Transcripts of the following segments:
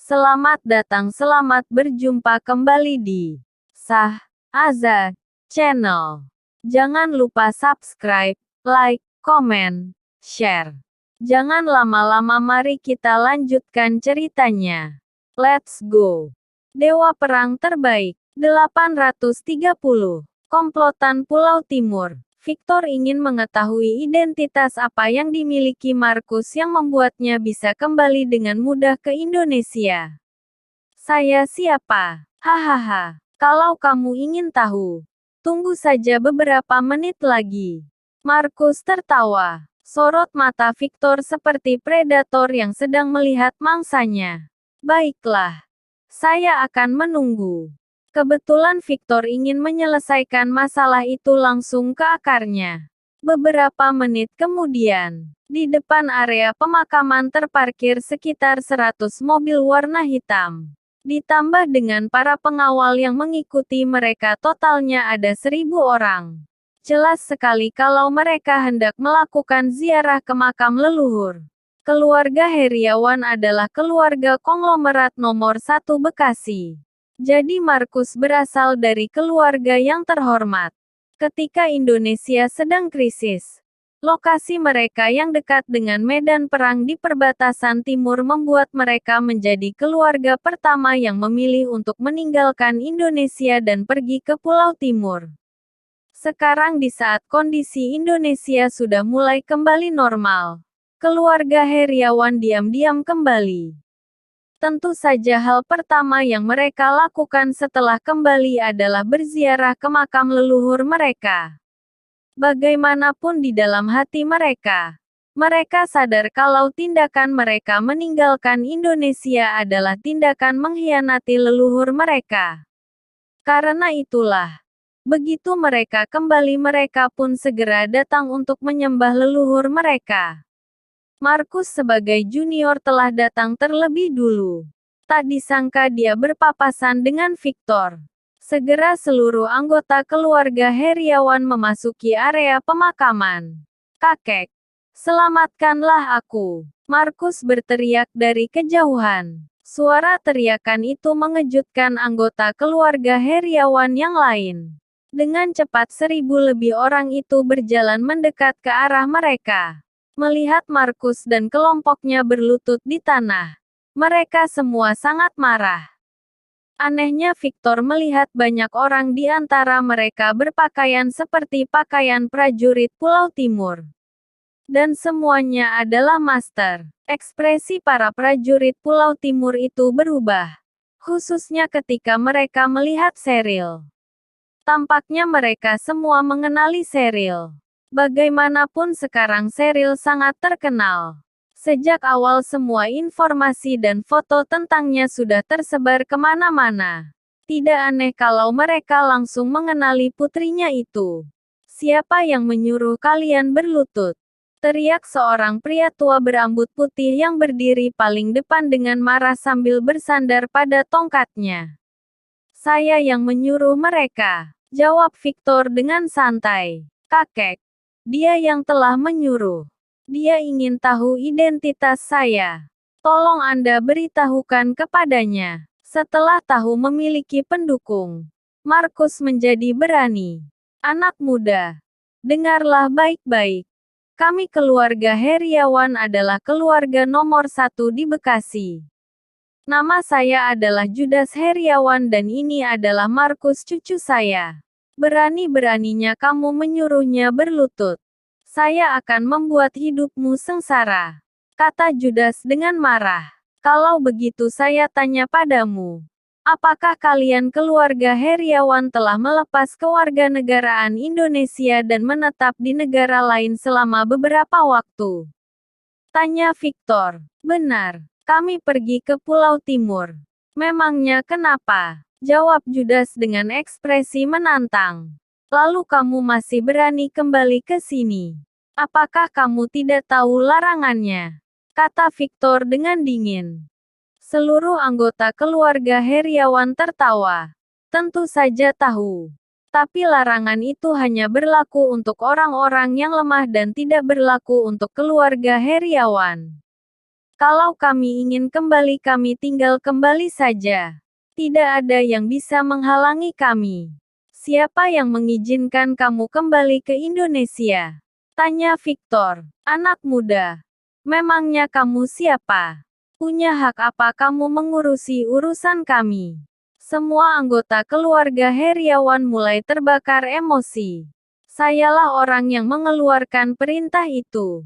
Selamat datang, selamat berjumpa kembali di Sah Azad Channel. Jangan lupa subscribe, like, komen, share. Jangan lama-lama, mari kita lanjutkan ceritanya. Let's go. Dewa Perang Terbaik 830. Komplotan Pulau Timur. Victor ingin mengetahui identitas apa yang dimiliki Markus yang membuatnya bisa kembali dengan mudah ke Indonesia. Saya siapa? Hahaha. Kalau kamu ingin tahu, tunggu saja beberapa menit lagi. Markus tertawa. Sorot mata Victor seperti predator yang sedang melihat mangsanya. Baiklah. Saya akan menunggu. Kebetulan Victor ingin menyelesaikan masalah itu langsung ke akarnya. Beberapa menit kemudian, di depan area pemakaman terparkir sekitar 100 mobil warna hitam. Ditambah dengan para pengawal yang mengikuti mereka, totalnya ada 1.000 orang. Jelas sekali kalau mereka hendak melakukan ziarah ke makam leluhur. Keluarga Heriawan adalah keluarga konglomerat nomor 1 Bekasi. Jadi Markus berasal dari keluarga yang terhormat. Ketika Indonesia sedang krisis, lokasi mereka yang dekat dengan medan perang di perbatasan timur membuat mereka menjadi keluarga pertama yang memilih untuk meninggalkan Indonesia dan pergi ke Pulau Timur. Sekarang di saat kondisi Indonesia sudah mulai kembali normal, keluarga Heriawan diam-diam kembali. Tentu saja hal pertama yang mereka lakukan setelah kembali adalah berziarah ke makam leluhur mereka. Bagaimanapun di dalam hati mereka, mereka sadar kalau tindakan mereka meninggalkan Indonesia adalah tindakan mengkhianati leluhur mereka. Karena itulah, begitu mereka kembali, mereka pun segera datang untuk menyembah leluhur mereka. Markus sebagai junior telah datang terlebih dulu. Tak disangka dia berpapasan dengan Victor. Segera seluruh anggota keluarga Heriawan memasuki area pemakaman. "Kakek, selamatkanlah aku!" Markus berteriak dari kejauhan. Suara teriakan itu mengejutkan anggota keluarga Heriawan yang lain. Dengan cepat 1.000 lebih orang itu berjalan mendekat ke arah mereka. Melihat Markus dan kelompoknya berlutut di tanah, mereka semua sangat marah. Anehnya Victor melihat banyak orang di antara mereka berpakaian seperti pakaian prajurit Pulau Timur. Dan semuanya adalah master. Ekspresi para prajurit Pulau Timur itu berubah. Khususnya ketika mereka melihat Cheryl. Tampaknya mereka semua mengenali Cheryl. Bagaimanapun sekarang Cheryl sangat terkenal. Sejak awal semua informasi dan foto tentangnya sudah tersebar kemana-mana. Tidak aneh kalau mereka langsung mengenali putrinya itu. "Siapa yang menyuruh kalian berlutut?" teriak seorang pria tua berambut putih yang berdiri paling depan dengan marah sambil bersandar pada tongkatnya. "Saya yang menyuruh mereka," jawab Victor dengan santai. "Kakek, dia yang telah menyuruh. Dia ingin tahu identitas saya. Tolong Anda beritahukan kepadanya." Setelah tahu memiliki pendukung, Markus menjadi berani. "Anak muda, dengarlah baik-baik. Kami keluarga Heriawan adalah keluarga nomor 1 di Bekasi. Nama saya adalah Judas Heriawan dan ini adalah Markus, cucu saya. Berani-beraninya kamu menyuruhnya berlutut. Saya akan membuat hidupmu sengsara," kata Judas dengan marah. "Kalau begitu saya tanya padamu. Apakah kalian keluarga Heriawan telah melepas kewarganegaraan Indonesia dan menetap di negara lain selama beberapa waktu?" tanya Victor. "Benar. Kami pergi ke Pulau Timur." "Memangnya kenapa?" jawab Judas dengan ekspresi menantang. "Lalu kamu masih berani kembali ke sini? Apakah kamu tidak tahu larangannya?" kata Victor dengan dingin. Seluruh anggota keluarga Heriawan tertawa. Tentu saja tahu. Tapi larangan itu hanya berlaku untuk orang-orang yang lemah dan tidak berlaku untuk keluarga Heriawan. Kalau kami ingin kembali kami tinggal kembali saja. Tidak ada yang bisa menghalangi kami. Siapa yang mengizinkan kamu kembali ke Indonesia? Tanya Victor. Anak muda. Memangnya kamu siapa? Punya hak apa kamu mengurusi urusan kami? Semua anggota keluarga Heriawan mulai terbakar emosi. Sayalah orang yang mengeluarkan perintah itu.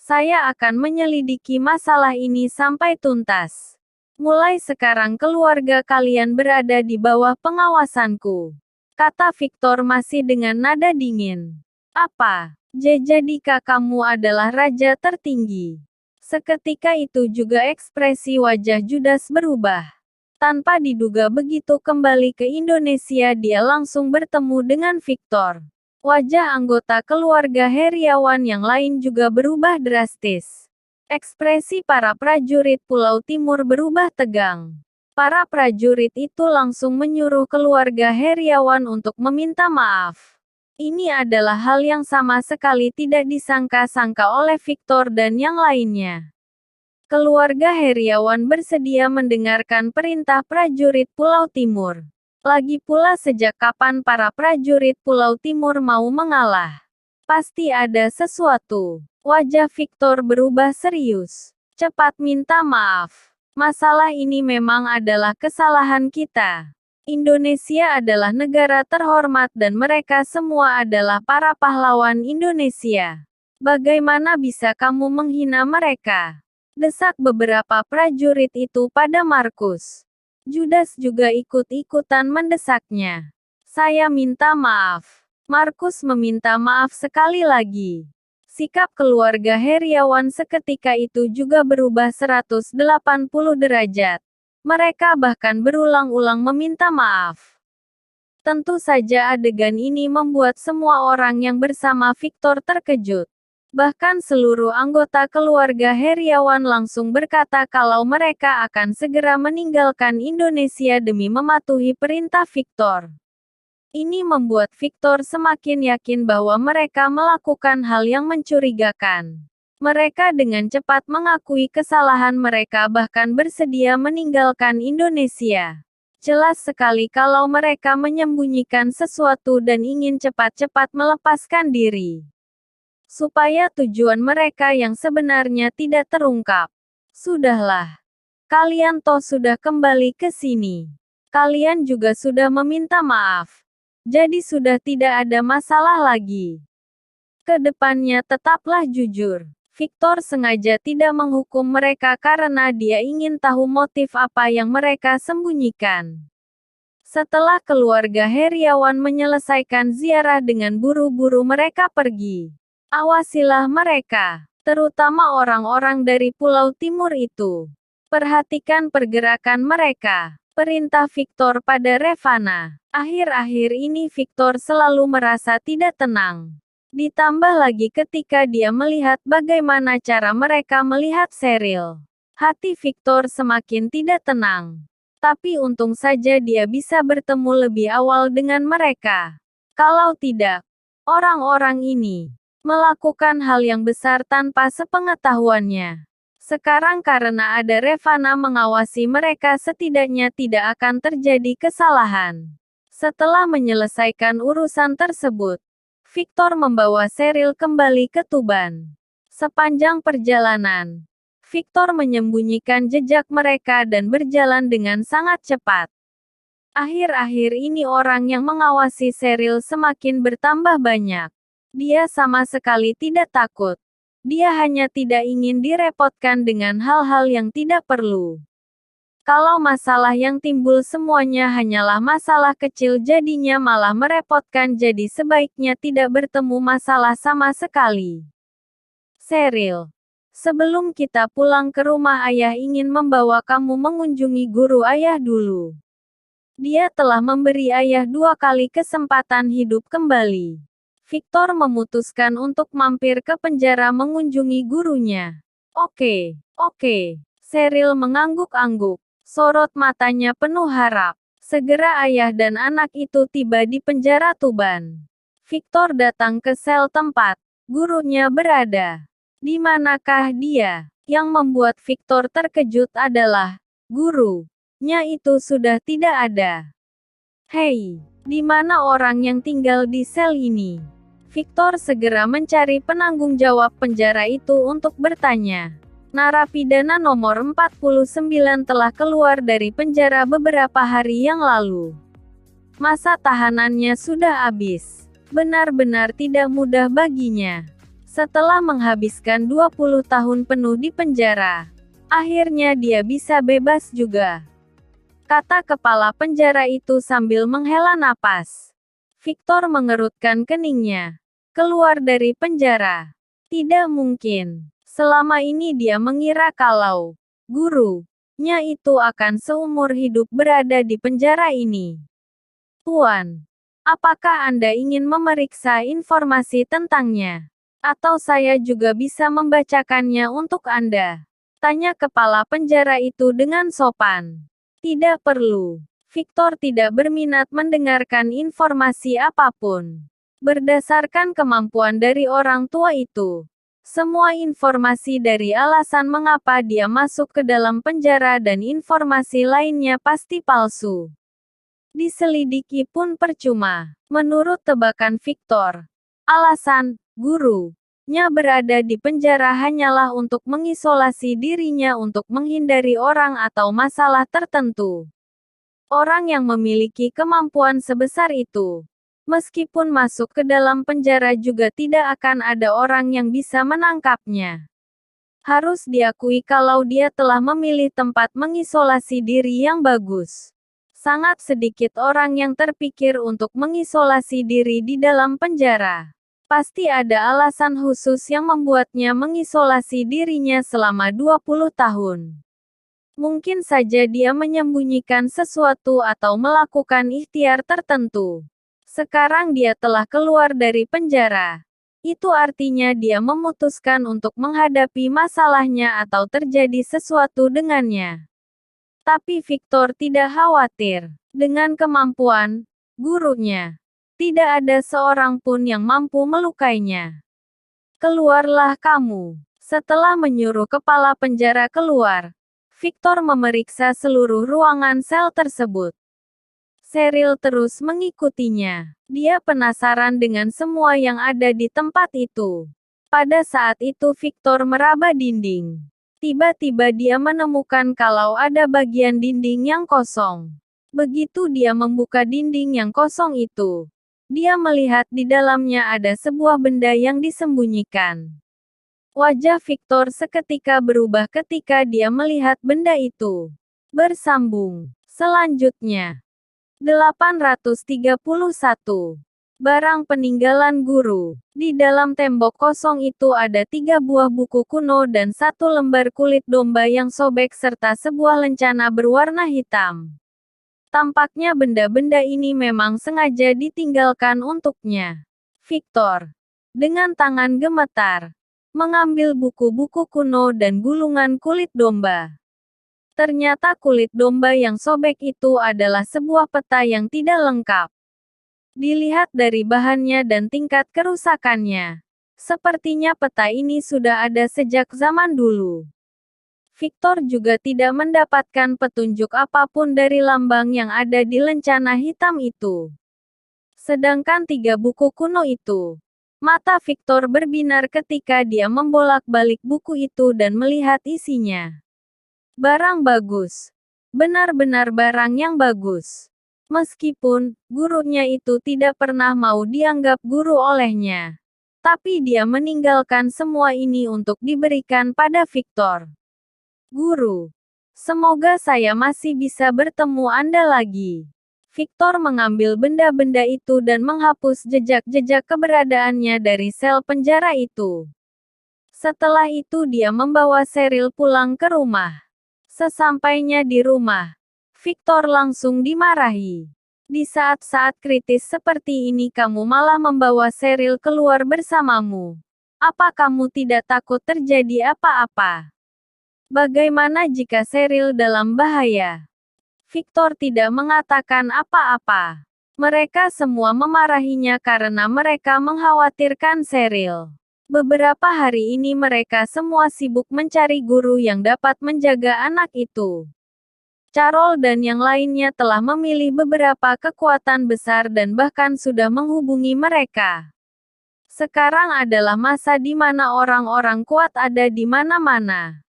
Saya akan menyelidiki masalah ini sampai tuntas. Mulai sekarang keluarga kalian berada di bawah pengawasanku. Kata Victor masih dengan nada dingin. Apa? Jadikah kamu adalah raja tertinggi? Seketika itu juga ekspresi wajah Judas berubah. Tanpa diduga begitu kembali ke Indonesia dia langsung bertemu dengan Victor. Wajah anggota keluarga Heriawan yang lain juga berubah drastis. Ekspresi para prajurit Pulau Timur berubah tegang. Para prajurit itu langsung menyuruh keluarga Heriawan untuk meminta maaf. Ini adalah hal yang sama sekali tidak disangka-sangka oleh Victor dan yang lainnya. Keluarga Heriawan bersedia mendengarkan perintah prajurit Pulau Timur. Lagi pula sejak kapan para prajurit Pulau Timur mau mengalah? Pasti ada sesuatu. Wajah Victor berubah serius. Cepat minta maaf. Masalah ini memang adalah kesalahan kita. Indonesia adalah negara terhormat dan mereka semua adalah para pahlawan Indonesia. Bagaimana bisa kamu menghina mereka? Desak beberapa prajurit itu pada Markus. Judas juga ikut-ikutan mendesaknya. Saya minta maaf. Markus meminta maaf sekali lagi. Sikap keluarga Heriawan seketika itu juga berubah 180 derajat. Mereka bahkan berulang-ulang meminta maaf. Tentu saja adegan ini membuat semua orang yang bersama Victor terkejut. Bahkan seluruh anggota keluarga Heriawan langsung berkata kalau mereka akan segera meninggalkan Indonesia demi mematuhi perintah Victor. Ini membuat Victor semakin yakin bahwa mereka melakukan hal yang mencurigakan. Mereka dengan cepat mengakui kesalahan mereka bahkan bersedia meninggalkan Indonesia. Jelas sekali kalau mereka menyembunyikan sesuatu dan ingin cepat-cepat melepaskan diri. Supaya tujuan mereka yang sebenarnya tidak terungkap. Sudahlah. Kalian toh sudah kembali ke sini. Kalian juga sudah meminta maaf. Jadi sudah tidak ada masalah lagi. Kedepannya tetaplah jujur. Victor sengaja tidak menghukum mereka karena dia ingin tahu motif apa yang mereka sembunyikan. Setelah keluarga Heriawan menyelesaikan ziarah dengan buru-buru mereka pergi. Awasilah mereka, terutama orang-orang dari Pulau Timur itu. Perhatikan pergerakan mereka. Perintah Victor pada Revana. Akhir-akhir ini Victor selalu merasa tidak tenang. Ditambah lagi ketika dia melihat bagaimana cara mereka melihat Cheryl. Hati Victor semakin tidak tenang. Tapi untung saja dia bisa bertemu lebih awal dengan mereka. Kalau tidak, orang-orang ini melakukan hal yang besar tanpa sepengetahuannya. Sekarang karena ada Revana mengawasi mereka setidaknya tidak akan terjadi kesalahan. Setelah menyelesaikan urusan tersebut, Victor membawa Cheryl kembali ke Tuban. Sepanjang perjalanan, Victor menyembunyikan jejak mereka dan berjalan dengan sangat cepat. Akhir-akhir ini orang yang mengawasi Cheryl semakin bertambah banyak. Dia sama sekali tidak takut. Dia hanya tidak ingin direpotkan dengan hal-hal yang tidak perlu. Kalau masalah yang timbul semuanya hanyalah masalah kecil jadinya malah merepotkan jadi sebaiknya tidak bertemu masalah sama sekali. Cheryl, sebelum kita pulang ke rumah ayah ingin membawa kamu mengunjungi guru ayah dulu. Dia telah memberi ayah 2 kali kesempatan hidup kembali. Victor memutuskan untuk mampir ke penjara mengunjungi gurunya. Oke. Cheryl mengangguk-angguk. Sorot matanya penuh harap. Segera ayah dan anak itu tiba di penjara Tuban. Victor datang ke sel tempat gurunya berada. Di manakah dia? Yang membuat Victor terkejut adalah, gurunya itu sudah tidak ada. Hei, di mana orang yang tinggal di sel ini? Victor segera mencari penanggung jawab penjara itu untuk bertanya. Narapidana nomor 49 telah keluar dari penjara beberapa hari yang lalu. Masa tahanannya sudah habis. Benar-benar tidak mudah baginya. Setelah menghabiskan 20 tahun penuh di penjara, akhirnya dia bisa bebas juga. Kata kepala penjara itu sambil menghela napas. Victor mengerutkan keningnya. Keluar dari penjara. Tidak mungkin. Selama ini dia mengira kalau gurunya itu akan seumur hidup berada di penjara ini. Tuan, apakah Anda ingin memeriksa informasi tentangnya? Atau saya juga bisa membacakannya untuk Anda? Tanya kepala penjara itu dengan sopan. Tidak perlu. Victor tidak berminat mendengarkan informasi apapun. Berdasarkan kemampuan dari orang tua itu, semua informasi dari alasan mengapa dia masuk ke dalam penjara dan informasi lainnya pasti palsu. Diselidiki pun percuma. Menurut tebakan Victor, alasan gurunya berada di penjara hanyalah untuk mengisolasi dirinya untuk menghindari orang atau masalah tertentu. Orang yang memiliki kemampuan sebesar itu, meskipun masuk ke dalam penjara juga tidak akan ada orang yang bisa menangkapnya. Harus diakui kalau dia telah memilih tempat mengisolasi diri yang bagus. Sangat sedikit orang yang terpikir untuk mengisolasi diri di dalam penjara. Pasti ada alasan khusus yang membuatnya mengisolasi dirinya selama 20 tahun. Mungkin saja dia menyembunyikan sesuatu atau melakukan ikhtiar tertentu. Sekarang dia telah keluar dari penjara. Itu artinya dia memutuskan untuk menghadapi masalahnya atau terjadi sesuatu dengannya. Tapi Victor tidak khawatir. Dengan kemampuan gurunya, tidak ada seorang pun yang mampu melukainya. Keluarlah kamu. Setelah menyuruh kepala penjara keluar, Victor memeriksa seluruh ruangan sel tersebut. Cheryl terus mengikutinya. Dia penasaran dengan semua yang ada di tempat itu. Pada saat itu Victor meraba dinding. Tiba-tiba dia menemukan kalau ada bagian dinding yang kosong. Begitu dia membuka dinding yang kosong itu, dia melihat di dalamnya ada sebuah benda yang disembunyikan. Wajah Victor seketika berubah ketika dia melihat benda itu. Bersambung. Selanjutnya. 831. Barang peninggalan guru. Di dalam tembok kosong itu ada 3 buah buku kuno dan 1 lembar kulit domba yang sobek serta sebuah lencana berwarna hitam. Tampaknya benda-benda ini memang sengaja ditinggalkan untuknya. Victor, dengan tangan gemetar, mengambil buku-buku kuno dan gulungan kulit domba. Ternyata kulit domba yang sobek itu adalah sebuah peta yang tidak lengkap. Dilihat dari bahannya dan tingkat kerusakannya, sepertinya peta ini sudah ada sejak zaman dulu. Victor juga tidak mendapatkan petunjuk apapun dari lambang yang ada di lencana hitam itu. Sedangkan 3 buku kuno itu, mata Victor berbinar ketika dia membolak-balik buku itu dan melihat isinya. Barang bagus. Benar-benar barang yang bagus. Meskipun gurunya itu tidak pernah mau dianggap guru olehnya, tapi dia meninggalkan semua ini untuk diberikan pada Victor. Guru, semoga saya masih bisa bertemu Anda lagi. Victor mengambil benda-benda itu dan menghapus jejak-jejak keberadaannya dari sel penjara itu. Setelah itu dia membawa Cheryl pulang ke rumah. Sesampainya di rumah, Victor langsung dimarahi. Di saat-saat kritis seperti ini kamu malah membawa Cheryl keluar bersamamu. Apa kamu tidak takut terjadi apa-apa? Bagaimana jika Cheryl dalam bahaya? Victor tidak mengatakan apa-apa. Mereka semua memarahinya karena mereka mengkhawatirkan Cheryl. Beberapa hari ini mereka semua sibuk mencari guru yang dapat menjaga anak itu. Carol dan yang lainnya telah memilih beberapa kekuatan besar dan bahkan sudah menghubungi mereka. Sekarang adalah masa di mana orang-orang kuat ada di mana-mana.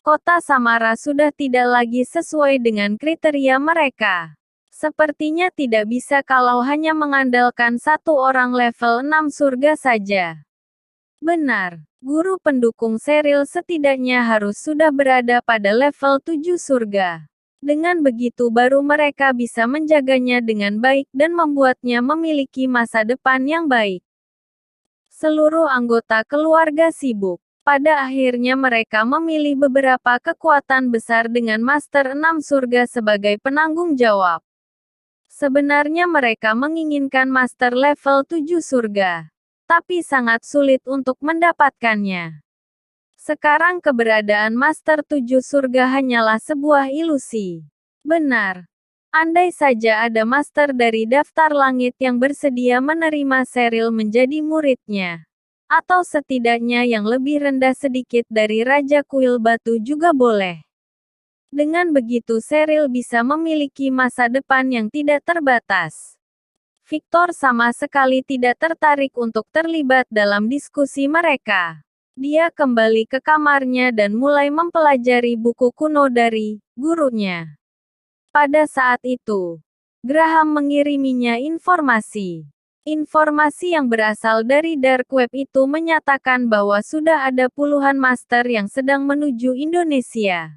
Kota Samara sudah tidak lagi sesuai dengan kriteria mereka. Sepertinya tidak bisa kalau hanya mengandalkan satu orang level 6 surga saja. Benar, guru pendukung Cheryl setidaknya harus sudah berada pada level 7 surga. Dengan begitu baru mereka bisa menjaganya dengan baik dan membuatnya memiliki masa depan yang baik. Seluruh anggota keluarga sibuk. Pada akhirnya mereka memilih beberapa kekuatan besar dengan Master 6 surga sebagai penanggung jawab. Sebenarnya mereka menginginkan Master level 7 surga. Tapi sangat sulit untuk mendapatkannya. Sekarang keberadaan Master 7 surga hanyalah sebuah ilusi. Benar. Andai saja ada master dari daftar langit yang bersedia menerima Cheryl menjadi muridnya. Atau setidaknya yang lebih rendah sedikit dari Raja Kuil Batu juga boleh. Dengan begitu Cheryl bisa memiliki masa depan yang tidak terbatas. Victor sama sekali tidak tertarik untuk terlibat dalam diskusi mereka. Dia kembali ke kamarnya dan mulai mempelajari buku kuno dari gurunya. Pada saat itu, Graham mengiriminya informasi. Informasi yang berasal dari dark web itu menyatakan bahwa sudah ada puluhan master yang sedang menuju Indonesia.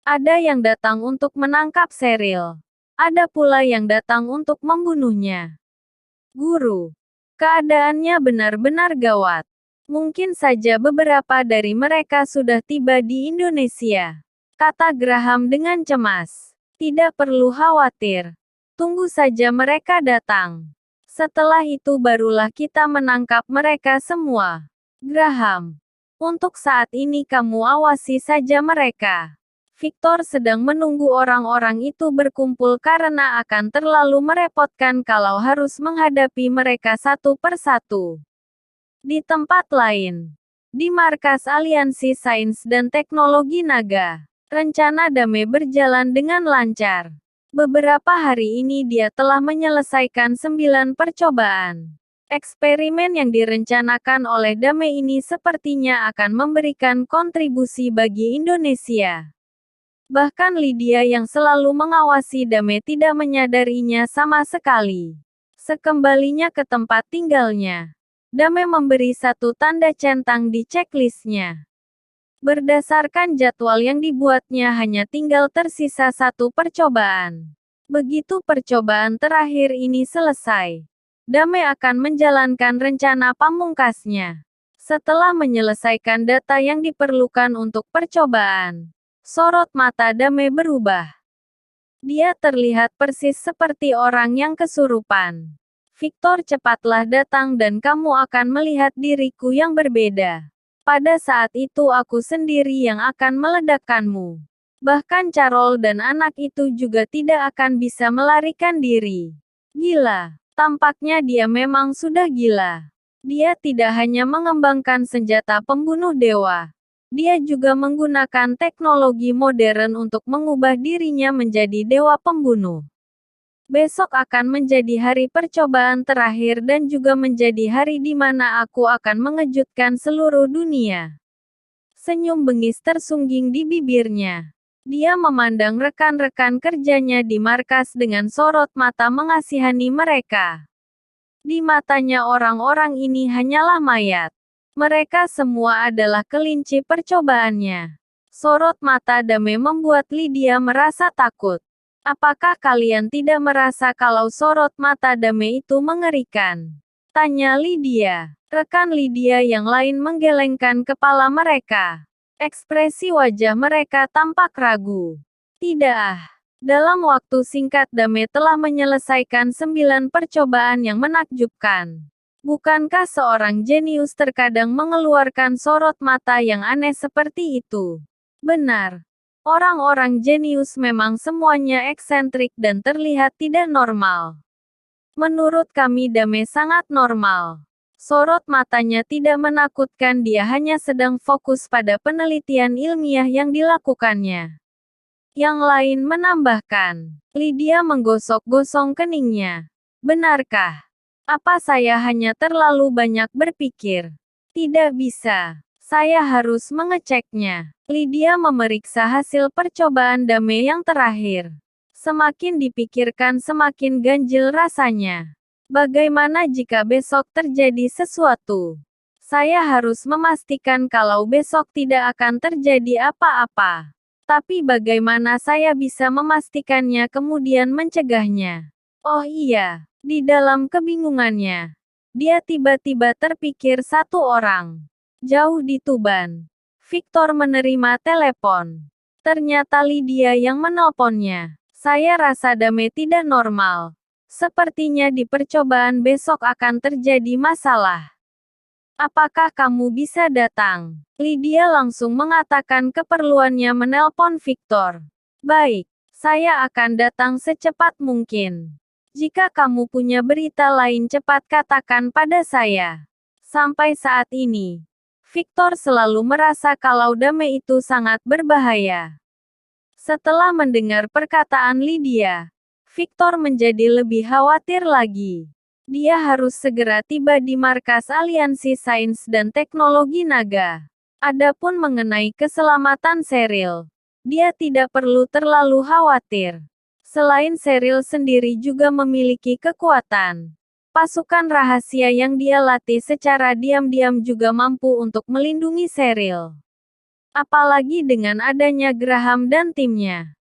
Ada yang datang untuk menangkap Cheryl. Ada pula yang datang untuk membunuhnya. Guru, keadaannya benar-benar gawat. Mungkin saja beberapa dari mereka sudah tiba di Indonesia, kata Graham dengan cemas. Tidak perlu khawatir. Tunggu saja mereka datang. Setelah itu barulah kita menangkap mereka semua. Graham, untuk saat ini kamu awasi saja mereka. Victor sedang menunggu orang-orang itu berkumpul karena akan terlalu merepotkan kalau harus menghadapi mereka satu persatu. Di tempat lain, di markas Aliansi Sains dan Teknologi Naga, rencana damai berjalan dengan lancar. Beberapa hari ini dia telah menyelesaikan 9 percobaan. Eksperimen yang direncanakan oleh Damai ini sepertinya akan memberikan kontribusi bagi Indonesia. Bahkan Lydia yang selalu mengawasi Dame tidak menyadarinya sama sekali. Sekembalinya ke tempat tinggalnya, Dame memberi satu tanda centang di checklistnya. Berdasarkan jadwal yang dibuatnya hanya tinggal tersisa satu percobaan. Begitu percobaan terakhir ini selesai, Dame akan menjalankan rencana pamungkasnya. Setelah menyelesaikan data yang diperlukan untuk percobaan, sorot mata Dame berubah. Dia terlihat persis seperti orang yang kesurupan. Victor, cepatlah datang dan kamu akan melihat diriku yang berbeda. Pada saat itu aku sendiri yang akan meledakkanmu. Bahkan Carol dan anak itu juga tidak akan bisa melarikan diri. Gila. Tampaknya dia memang sudah gila. Dia tidak hanya mengembangkan senjata pembunuh dewa. Dia juga menggunakan teknologi modern untuk mengubah dirinya menjadi dewa pembunuh. Besok akan menjadi hari percobaan terakhir dan juga menjadi hari di mana aku akan mengejutkan seluruh dunia. Senyum bengis tersungging di bibirnya. Dia memandang rekan-rekan kerjanya di markas dengan sorot mata mengasihani mereka. Di matanya orang-orang ini hanyalah mayat. Mereka semua adalah kelinci percobaannya. Sorot mata Dame membuat Lydia merasa takut. Apakah kalian tidak merasa kalau sorot mata Dame itu mengerikan? Tanya Lydia. Rekan Lydia yang lain menggelengkan kepala mereka. Ekspresi wajah mereka tampak ragu. Tidak. Dalam waktu singkat Dame telah menyelesaikan 9 percobaan yang menakjubkan. Bukankah seorang jenius terkadang mengeluarkan sorot mata yang aneh seperti itu? Benar. Orang-orang jenius memang semuanya eksentrik dan terlihat tidak normal. Menurut kami Dame sangat normal. Sorot matanya tidak menakutkan, dia hanya sedang fokus pada penelitian ilmiah yang dilakukannya. Yang lain menambahkan. Lydia menggosok-gosok keningnya. Benarkah? Apa saya hanya terlalu banyak berpikir? Tidak bisa. Saya harus mengeceknya. Lydia memeriksa hasil percobaan Dame yang terakhir. Semakin dipikirkan semakin ganjil rasanya. Bagaimana jika besok terjadi sesuatu? Saya harus memastikan kalau besok tidak akan terjadi apa-apa. Tapi bagaimana saya bisa memastikannya kemudian mencegahnya? Oh iya, di dalam kebingungannya, dia tiba-tiba terpikir satu orang. Jauh di Tuban, Victor menerima telepon. Ternyata Lydia yang menelponnya. Saya rasa Dame tidak normal. Sepertinya di percobaan besok akan terjadi masalah. Apakah kamu bisa datang? Lydia langsung mengatakan keperluannya menelpon Victor. Baik, saya akan datang secepat mungkin. Jika kamu punya berita lain cepat katakan pada saya. Sampai saat ini, Victor selalu merasa kalau Dame itu sangat berbahaya. Setelah mendengar perkataan Lydia, Victor menjadi lebih khawatir lagi. Dia harus segera tiba di markas Aliansi Sains dan Teknologi Naga. Adapun mengenai keselamatan Cheryl, dia tidak perlu terlalu khawatir. Selain Cheryl sendiri juga memiliki kekuatan. Pasukan rahasia yang dia latih secara diam-diam juga mampu untuk melindungi Cheryl. Apalagi dengan adanya Graham dan timnya.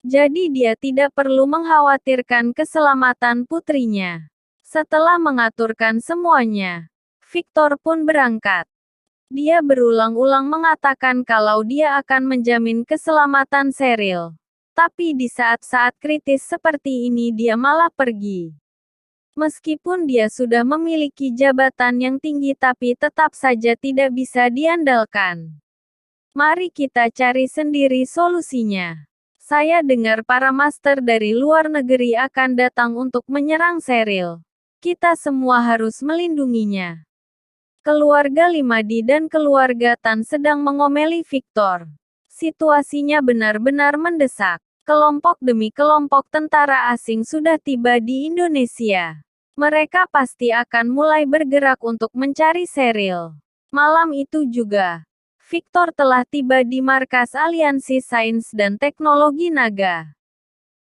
Jadi dia tidak perlu mengkhawatirkan keselamatan putrinya. Setelah mengaturkan semuanya, Victor pun berangkat. Dia berulang-ulang mengatakan kalau dia akan menjamin keselamatan Cheryl. Tapi di saat-saat kritis seperti ini dia malah pergi. Meskipun dia sudah memiliki jabatan yang tinggi tapi tetap saja tidak bisa diandalkan. Mari kita cari sendiri solusinya. Saya dengar para master dari luar negeri akan datang untuk menyerang Cheryl. Kita semua harus melindunginya. Keluarga Limadi dan keluarga Tan sedang mengomeli Victor. Situasinya benar-benar mendesak. Kelompok demi kelompok tentara asing sudah tiba di Indonesia. Mereka pasti akan mulai bergerak untuk mencari Cheryl. Malam itu juga, Victor telah tiba di markas Aliansi Sains dan Teknologi Naga.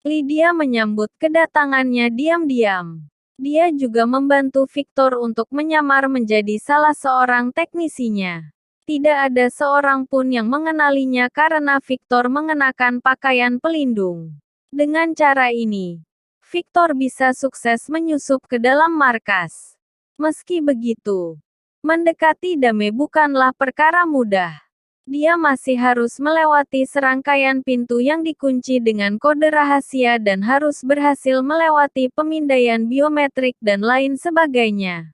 Lydia menyambut kedatangannya diam-diam. Dia juga membantu Victor untuk menyamar menjadi salah seorang teknisinya. Tidak ada seorang pun yang mengenalinya karena Victor mengenakan pakaian pelindung. Dengan cara ini, Victor bisa sukses menyusup ke dalam markas. Meski begitu, mendekati Dame bukanlah perkara mudah. Dia masih harus melewati serangkaian pintu yang dikunci dengan kode rahasia dan harus berhasil melewati pemindaian biometrik dan lain sebagainya.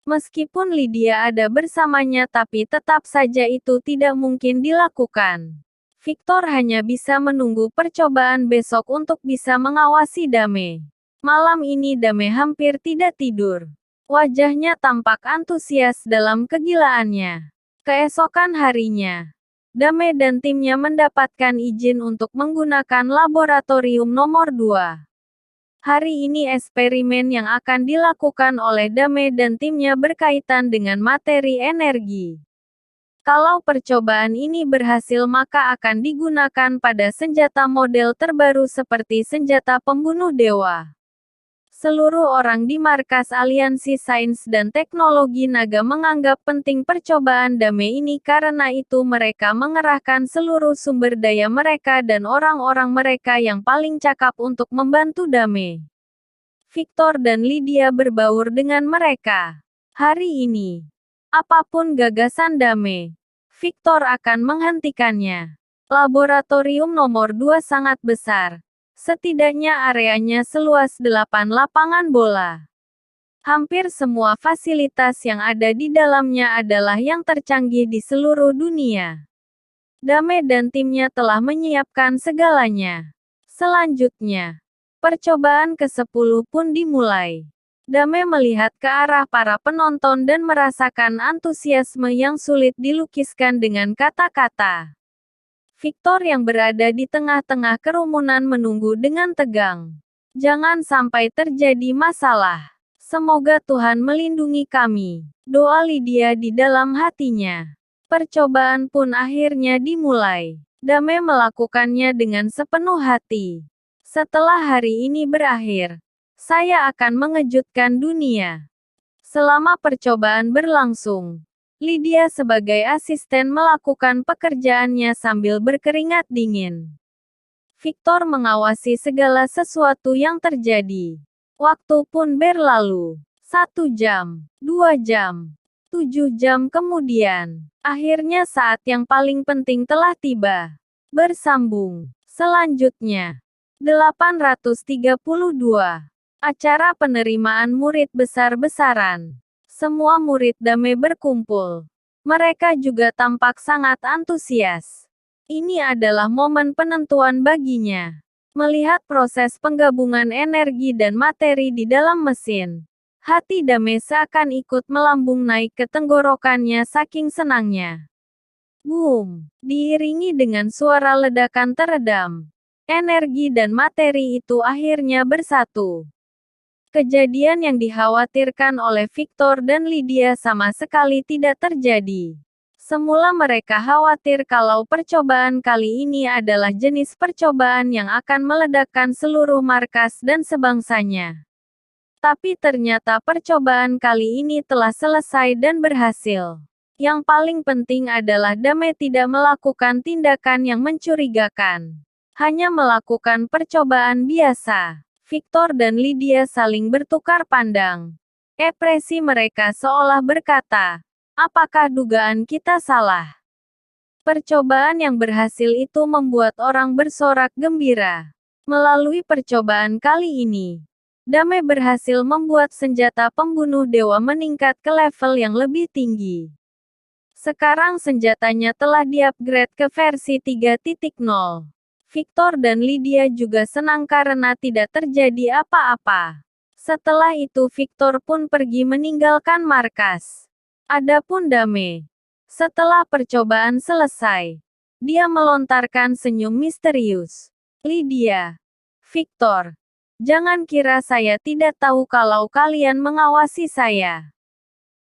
Meskipun Lydia ada bersamanya tapi tetap saja itu tidak mungkin dilakukan. Victor hanya bisa menunggu percobaan besok untuk bisa mengawasi Dame. Malam ini Dame hampir tidak tidur. Wajahnya tampak antusias dalam kegilaannya. Keesokan harinya, Dame dan timnya mendapatkan izin untuk menggunakan laboratorium nomor 2. Hari ini eksperimen yang akan dilakukan oleh Dame dan timnya berkaitan dengan materi energi. Kalau percobaan ini berhasil maka akan digunakan pada senjata model terbaru seperti senjata pembunuh dewa. Seluruh orang di markas Aliansi Sains dan Teknologi Naga menganggap penting percobaan Dame ini karena itu mereka mengerahkan seluruh sumber daya mereka dan orang-orang mereka yang paling cakap untuk membantu Dame. Victor dan Lydia berbaur dengan mereka. Hari ini, apapun gagasan Dame, Victor akan menghentikannya. Laboratorium nomor 2 sangat besar. Setidaknya areanya seluas 8 lapangan bola. Hampir semua fasilitas yang ada di dalamnya adalah yang tercanggih di seluruh dunia. Dame dan timnya telah menyiapkan segalanya. Selanjutnya, percobaan ke-10 pun dimulai. Dame melihat ke arah para penonton dan merasakan antusiasme yang sulit dilukiskan dengan kata-kata. Victor yang berada di tengah-tengah kerumunan menunggu dengan tegang. Jangan sampai terjadi masalah. Semoga Tuhan melindungi kami. Doa Lydia di dalam hatinya. Percobaan pun akhirnya dimulai. Dame melakukannya dengan sepenuh hati. Setelah hari ini berakhir, saya akan mengejutkan dunia. Selama percobaan berlangsung, Lydia sebagai asisten melakukan pekerjaannya sambil berkeringat dingin. Victor mengawasi segala sesuatu yang terjadi. Waktu pun berlalu. 1 jam, 2 jam, 7 jam kemudian. Akhirnya saat yang paling penting telah tiba. Bersambung. Selanjutnya. 832. Acara penerimaan murid besar-besaran. Semua murid Dame berkumpul. Mereka juga tampak sangat antusias. Ini adalah momen penentuan baginya. Melihat proses penggabungan energi dan materi di dalam mesin, hati Dame seakan ikut melambung naik ke tenggorokannya saking senangnya. Boom! Diiringi dengan suara ledakan teredam. Energi dan materi itu akhirnya bersatu. Kejadian yang dikhawatirkan oleh Victor dan Lydia sama sekali tidak terjadi. Semula mereka khawatir kalau percobaan kali ini adalah jenis percobaan yang akan meledakkan seluruh markas dan sebangsanya. Tapi ternyata percobaan kali ini telah selesai dan berhasil. Yang paling penting adalah Dame tidak melakukan tindakan yang mencurigakan. Hanya melakukan percobaan biasa. Victor dan Lydia saling bertukar pandang. Ekspresi mereka seolah berkata, apakah dugaan kita salah? Percobaan yang berhasil itu membuat orang bersorak gembira. Melalui percobaan kali ini, Dame berhasil membuat senjata pembunuh dewa meningkat ke level yang lebih tinggi. Sekarang senjatanya telah di-upgrade ke versi 3.0. Victor dan Lydia juga senang karena tidak terjadi apa-apa. Setelah itu Victor pun pergi meninggalkan markas. Adapun Dame, setelah percobaan selesai, dia melontarkan senyum misterius. Lydia, Victor, jangan kira saya tidak tahu kalau kalian mengawasi saya.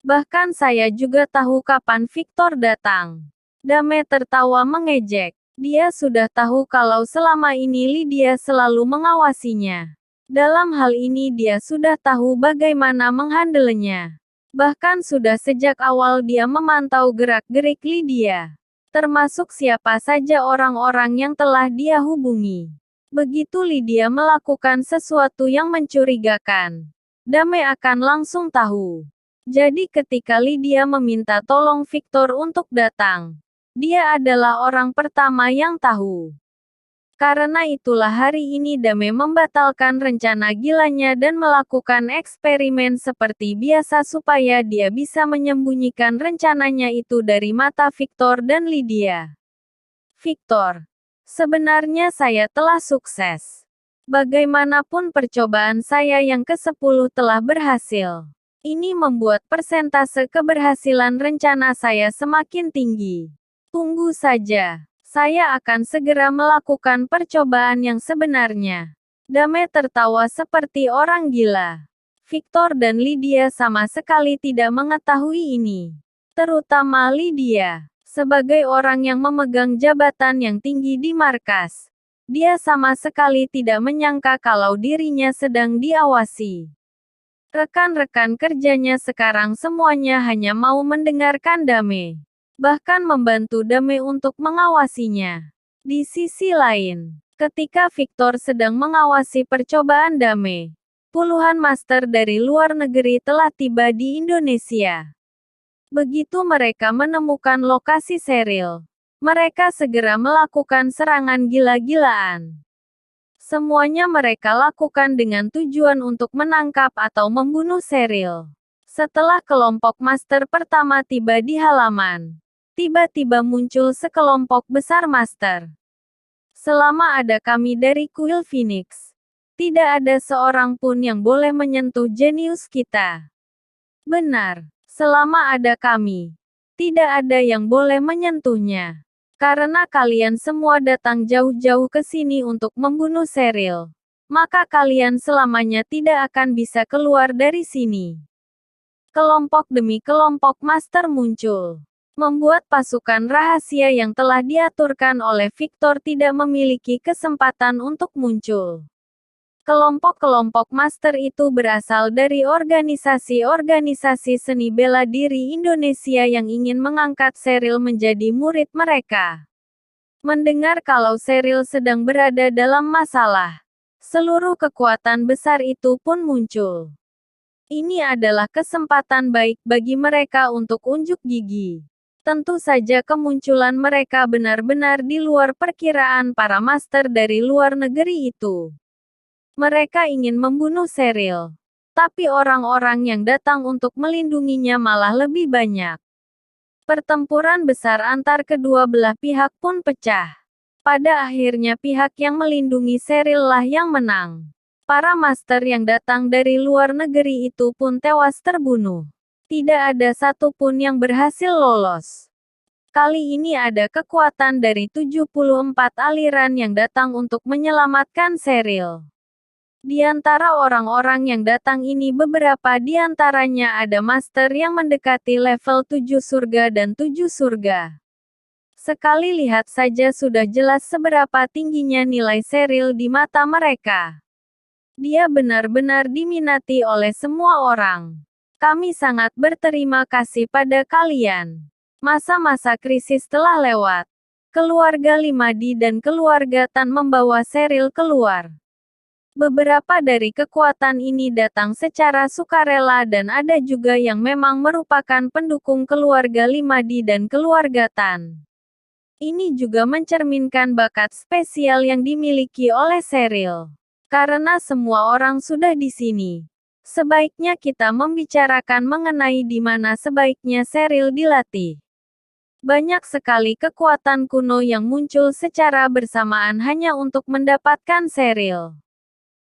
Bahkan saya juga tahu kapan Victor datang. Dame tertawa mengejek. Dia sudah tahu kalau selama ini Lydia selalu mengawasinya. Dalam hal ini dia sudah tahu bagaimana menghandelnya. Bahkan sudah sejak awal dia memantau gerak-gerik Lydia. Termasuk siapa saja orang-orang yang telah dia hubungi. Begitu Lydia melakukan sesuatu yang mencurigakan, Dame akan langsung tahu. Jadi ketika Lydia meminta tolong Victor untuk datang, dia adalah orang pertama yang tahu. Karena itulah hari ini Dame membatalkan rencana gilanya dan melakukan eksperimen seperti biasa supaya dia bisa menyembunyikan rencananya itu dari mata Victor dan Lydia. Victor, sebenarnya saya telah sukses. Bagaimanapun percobaan saya yang ke-10 telah berhasil. Ini membuat persentase keberhasilan rencana saya semakin tinggi. Tunggu saja. Saya akan segera melakukan percobaan yang sebenarnya. Dame tertawa seperti orang gila. Victor dan Lydia sama sekali tidak mengetahui ini. Terutama Lydia. Sebagai orang yang memegang jabatan yang tinggi di markas, dia sama sekali tidak menyangka kalau dirinya sedang diawasi. Rekan-rekan kerjanya sekarang semuanya hanya mau mendengarkan Dame. Bahkan membantu Dame untuk mengawasinya. Di sisi lain, ketika Victor sedang mengawasi percobaan Dame, puluhan master dari luar negeri telah tiba di Indonesia. Begitu mereka menemukan lokasi Cheryl, mereka segera melakukan serangan gila-gilaan. Semuanya mereka lakukan dengan tujuan untuk menangkap atau membunuh Cheryl. Setelah kelompok master pertama tiba di halaman, tiba-tiba muncul sekelompok besar master. Selama ada kami dari Kuil Phoenix, Tidak ada seorang pun yang boleh menyentuh jenius kita. Benar, selama ada kami, tidak ada yang boleh menyentuhnya. Karena kalian semua datang jauh-jauh ke sini untuk membunuh Cheryl, maka kalian selamanya tidak akan bisa keluar dari sini. Kelompok demi kelompok master muncul, membuat pasukan rahasia yang telah diaturkan oleh Victor tidak memiliki kesempatan untuk muncul. Kelompok-kelompok master itu berasal dari organisasi-organisasi seni bela diri Indonesia yang ingin mengangkat Cheryl menjadi murid mereka. Mendengar kalau Cheryl sedang berada dalam masalah, seluruh kekuatan besar itu pun muncul. Ini adalah kesempatan baik bagi mereka untuk unjuk gigi. Tentu saja kemunculan mereka benar-benar di luar perkiraan para master dari luar negeri itu. Mereka ingin membunuh Cheryl, tapi orang-orang yang datang untuk melindunginya malah lebih banyak. Pertempuran besar antar kedua belah pihak pun pecah. Pada akhirnya pihak yang melindungi Cheryl lah yang menang. Para master yang datang dari luar negeri itu pun tewas terbunuh. Tidak ada satupun yang berhasil lolos. Kali ini ada kekuatan dari 74 aliran yang datang untuk menyelamatkan Cheryl. Di antara orang-orang yang datang ini beberapa di antaranya ada master yang mendekati level 7 surga dan 7 surga. Sekali lihat saja sudah jelas seberapa tingginya nilai Cheryl di mata mereka. Dia benar-benar diminati oleh semua orang. Kami sangat berterima kasih pada kalian. Masa-masa krisis telah lewat. Keluarga Limadi dan keluarga Tan membawa Cheryl keluar. Beberapa dari kekuatan ini datang secara sukarela dan ada juga yang memang merupakan pendukung keluarga Limadi dan keluarga Tan. Ini juga mencerminkan bakat spesial yang dimiliki oleh Cheryl. Karena semua orang sudah di sini, sebaiknya kita membicarakan mengenai di mana sebaiknya Cheryl dilatih. Banyak sekali kekuatan kuno yang muncul secara bersamaan hanya untuk mendapatkan Cheryl.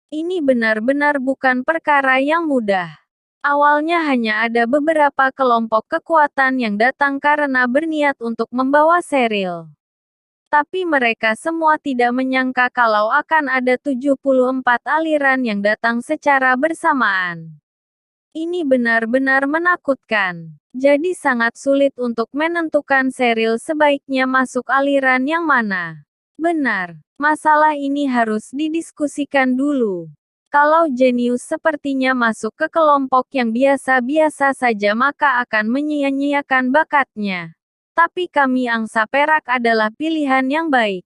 Ini benar-benar bukan perkara yang mudah. Awalnya hanya ada beberapa kelompok kekuatan yang datang karena berniat untuk membawa Cheryl. Tapi mereka semua tidak menyangka kalau akan ada 74 aliran yang datang secara bersamaan. Ini benar-benar menakutkan. Jadi sangat sulit untuk menentukan Cheryl sebaiknya masuk aliran yang mana. Benar. Masalah ini harus didiskusikan dulu. Kalau jenius sepertinya masuk ke kelompok yang biasa-biasa saja maka akan menyia-nyiakan bakatnya. Tapi kami angsa perak adalah pilihan yang baik.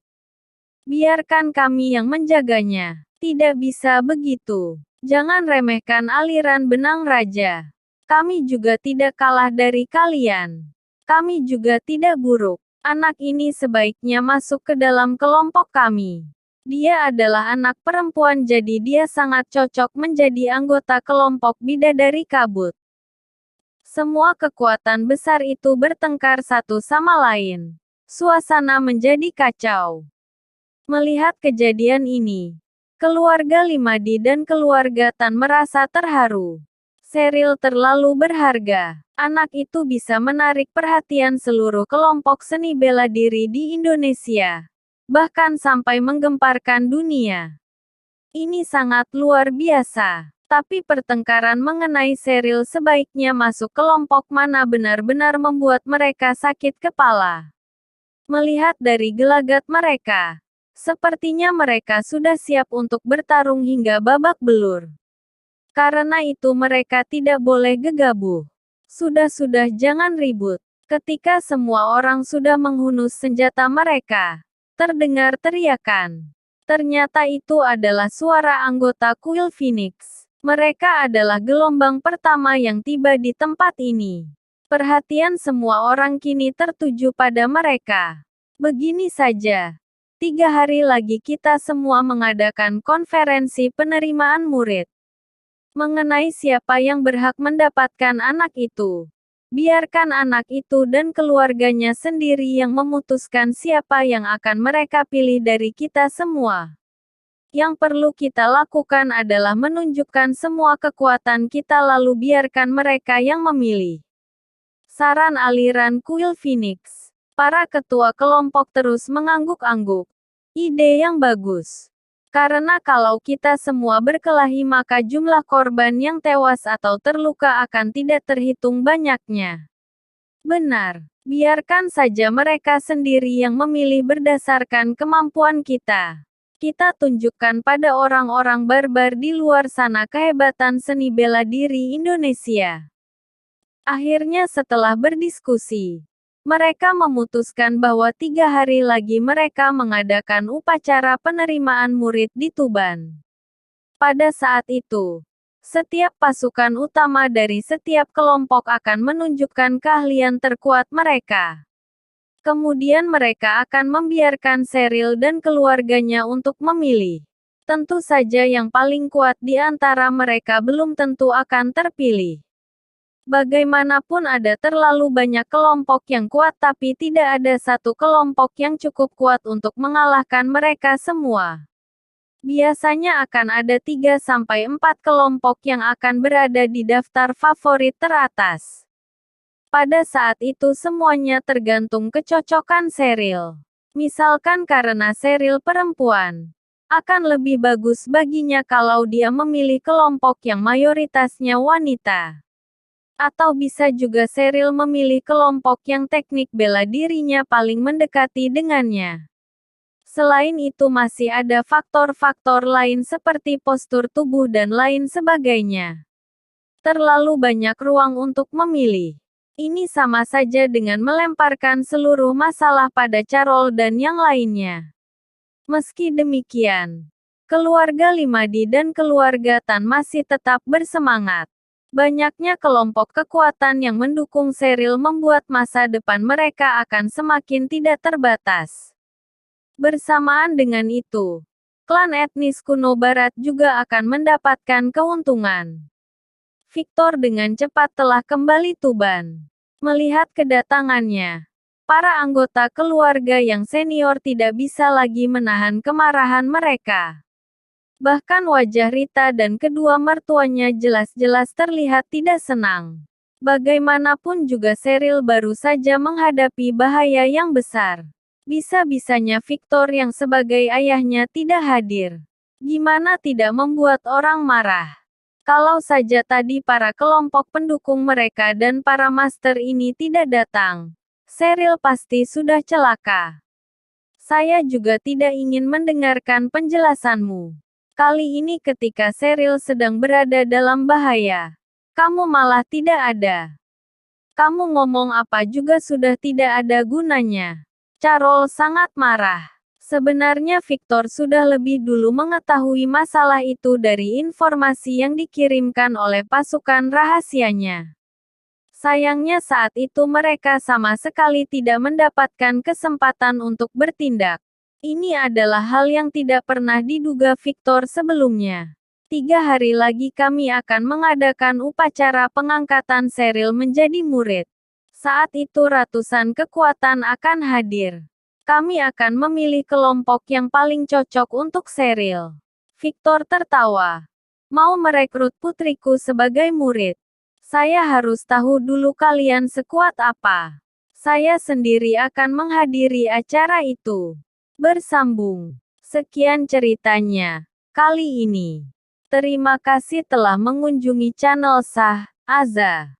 Biarkan kami yang menjaganya. Tidak bisa begitu. Jangan remehkan aliran benang raja. Kami juga tidak kalah dari kalian. Kami juga tidak buruk. Anak ini sebaiknya masuk ke dalam kelompok kami. Dia adalah anak perempuan jadi dia sangat cocok menjadi anggota kelompok bidadari kabut. Semua kekuatan besar itu bertengkar satu sama lain. Suasana menjadi kacau. Melihat kejadian ini, keluarga Limadi dan keluarga Tan merasa terharu. Cheryl terlalu berharga. Anak itu bisa menarik perhatian seluruh kelompok seni bela diri di Indonesia. Bahkan sampai menggemparkan dunia. Ini sangat luar biasa. Tapi pertengkaran mengenai Cheryl sebaiknya masuk kelompok mana benar-benar membuat mereka sakit kepala. Melihat dari gelagat mereka, sepertinya mereka sudah siap untuk bertarung hingga babak belur. Karena itu mereka tidak boleh gegabah. Sudah-sudah jangan ribut. Ketika semua orang sudah menghunus senjata mereka, terdengar teriakan. Ternyata itu adalah suara anggota Kuil Phoenix. Mereka adalah gelombang pertama yang tiba di tempat ini. Perhatian semua orang kini tertuju pada mereka. Begini saja. 3 hari lagi kita semua mengadakan konferensi penerimaan murid. Mengenai siapa yang berhak mendapatkan anak itu. Biarkan anak itu dan keluarganya sendiri yang memutuskan siapa yang akan mereka pilih dari kita semua. Yang perlu kita lakukan adalah menunjukkan semua kekuatan kita lalu biarkan mereka yang memilih. Saran aliran kuil Phoenix. Para ketua kelompok terus mengangguk-angguk. Ide yang bagus. Karena kalau kita semua berkelahi maka jumlah korban yang tewas atau terluka akan tidak terhitung banyaknya. Benar. Biarkan saja mereka sendiri yang memilih berdasarkan kemampuan kita. Kita tunjukkan pada orang-orang barbar di luar sana kehebatan seni bela diri Indonesia. Akhirnya setelah berdiskusi, mereka memutuskan bahwa 3 hari lagi mereka mengadakan upacara penerimaan murid di Tuban. Pada saat itu, setiap pasukan utama dari setiap kelompok akan menunjukkan keahlian terkuat mereka. Kemudian mereka akan membiarkan Sheryl dan keluarganya untuk memilih. Tentu saja yang paling kuat di antara mereka belum tentu akan terpilih. Bagaimanapun ada terlalu banyak kelompok yang kuat tapi tidak ada satu kelompok yang cukup kuat untuk mengalahkan mereka semua. Biasanya akan ada 3-4 kelompok yang akan berada di daftar favorit teratas. Pada saat itu semuanya tergantung kecocokan Sheryl. Misalkan karena Sheryl perempuan, akan lebih bagus baginya kalau dia memilih kelompok yang mayoritasnya wanita. Atau bisa juga Sheryl memilih kelompok yang teknik bela dirinya paling mendekati dengannya. Selain itu masih ada faktor-faktor lain seperti postur tubuh dan lain sebagainya. Terlalu banyak ruang untuk memilih. Ini sama saja dengan melemparkan seluruh masalah pada Carol dan yang lainnya. Meski demikian, keluarga Limadi dan keluarga Tan masih tetap bersemangat. Banyaknya kelompok kekuatan yang mendukung Sheryl membuat masa depan mereka akan semakin tidak terbatas. Bersamaan dengan itu, klan etnis kuno Barat juga akan mendapatkan keuntungan. Victor dengan cepat telah kembali Tuban. Melihat kedatangannya, para anggota keluarga yang senior tidak bisa lagi menahan kemarahan mereka. Bahkan wajah Rita dan kedua mertuanya jelas-jelas terlihat tidak senang. Bagaimanapun juga Sheryl baru saja menghadapi bahaya yang besar. Bisa-bisanya Victor yang sebagai ayahnya tidak hadir. Gimana tidak membuat orang marah? Kalau saja tadi para kelompok pendukung mereka dan para master ini tidak datang, Sheryl pasti sudah celaka. Saya juga tidak ingin mendengarkan penjelasanmu. Kali ini ketika Sheryl sedang berada dalam bahaya, kamu malah tidak ada. Kamu ngomong apa juga sudah tidak ada gunanya. Carol sangat marah. Sebenarnya Victor sudah lebih dulu mengetahui masalah itu dari informasi yang dikirimkan oleh pasukan rahasianya. Sayangnya saat itu mereka sama sekali tidak mendapatkan kesempatan untuk bertindak. Ini adalah hal yang tidak pernah diduga Victor sebelumnya. 3 hari lagi kami akan mengadakan upacara pengangkatan Sheryl menjadi murid. Saat itu ratusan kekuatan akan hadir. Kami akan memilih kelompok yang paling cocok untuk Sheryl. Victor tertawa. Mau merekrut putriku sebagai murid? Saya harus tahu dulu kalian sekuat apa. Saya sendiri akan menghadiri acara itu. Bersambung. Sekian ceritanya kali ini. Terima kasih telah mengunjungi channel Sah Aza.